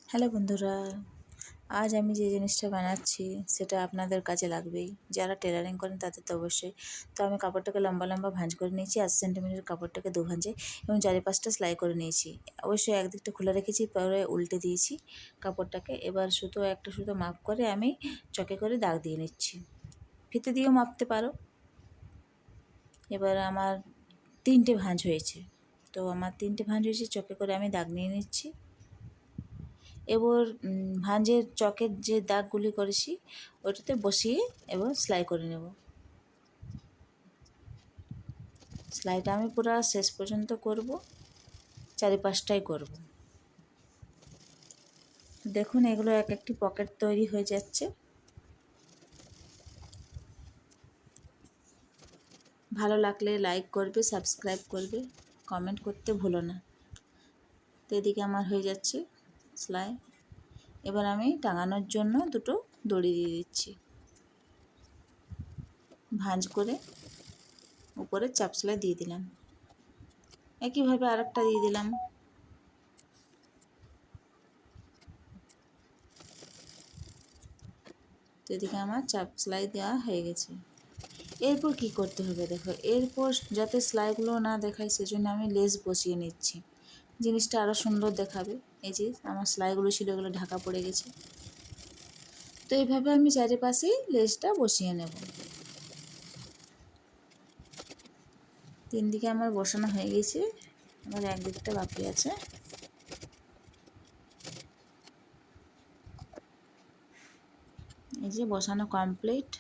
Hello বন্ধুরা, আজ আমি যে জিনিসটা বানাচ্ছি সেটা আপনাদের কাজে লাগবেই। যারা টেলারিং করেন তাদের তো অবশ্যই। তো আমি কাপড়টাকে লম্বা লম্বা ভাঁজ করে নিয়েছি, 80 সেন্টিমিটার কাপড়টাকে 2 ভাঁজে এবং 4-5টা সেলাই করে নিয়েছি। অবশ্যই একদিকটা খোলা রেখেছি, পরে উল্টে দিয়েছি কাপড়টাকে। এবার সুতো একটা সুতো মাপ করে আমি চকে করে দাগ দিয়ে নিচ্ছি। ফিতে দিয়েও মাপতে পারো। এবার আমার 3টে ভাঁজ হয়েছে, তো আমার 3টে ভাঁজ হয়েছে, চকে করে আমি দাগ নিয়ে নিচ্ছি। এবার ভাঁজের চকের যে দাগগুলি করেছি ওটাতে বসিয়ে এবার সেলাই করে নেব। সেলাইটা আমি পুরো শেষ পর্যন্ত করব, 4-5টাই করব। দেখুন এগুলো এক একটি পকেট তৈরি হয়ে যাচ্ছে। ভালো লাগলে লাইক করবে, সাবস্ক্রাইব করবে, কমেন্ট করতে ভুলো না। তো এদিকে আমার হয়ে যাচ্ছে সেলাই। এবার আমি টাঙানোর জন্য দুটো দড়ি দিয়ে দিচ্ছি, ভাঁজ করে উপরে চাপ সেলাই দিয়ে দিলাম। একইভাবে আরেকটা দিয়ে দিলাম। তো এদিকে আমার চাপ সেলাই দেওয়া হয়ে গেছে। এরপর কি করতে হবে দেখো, এরপর যাতে সেলাইগুলো না দেখায় সেজন্য আমি লেস বসিয়ে নিচ্ছি, জিনিসটা আরও সুন্দর দেখাবে। এই যে আমার সেলাইগুলো ছিল এগুলো ঢাকা পড়ে গেছে, তো এইভাবে আমি চারিপাশেই লেসটা বসিয়ে নেব। 3 দিকে আমার বসানো হয়ে গেছে, এবার একদিকটা বাকি আছে। এই যে বসানো কমপ্লিট।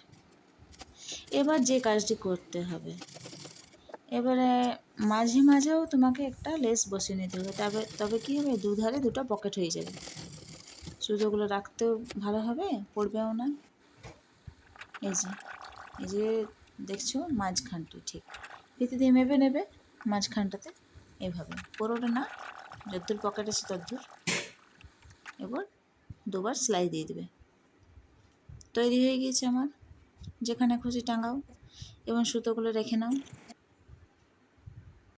এবার যে কাজটি করতে হবে, এবারে মাঝে মাঝেও তোমাকে একটা লেস বসিয়ে নিতে হবে, তবে কী হবে, দুধারে দুটো পকেট হয়ে যাবে। সুতোগুলো রাখতেও ভালো হবে, পড়বেও না। এই যে দেখছো মাঝখানটি ঠিক ফিতে দিয়ে মেপে নেবে মাঝখানটাতে, এভাবে পুরোটা না, যতদূর পকেট আছে ততদূর। এবার দুবার সেলাই দিয়ে দেবে। তৈরি হয়ে গিয়েছে আমার। যেখানে খুশি টাঙাও এবং সুতোগুলো রেখে নাও।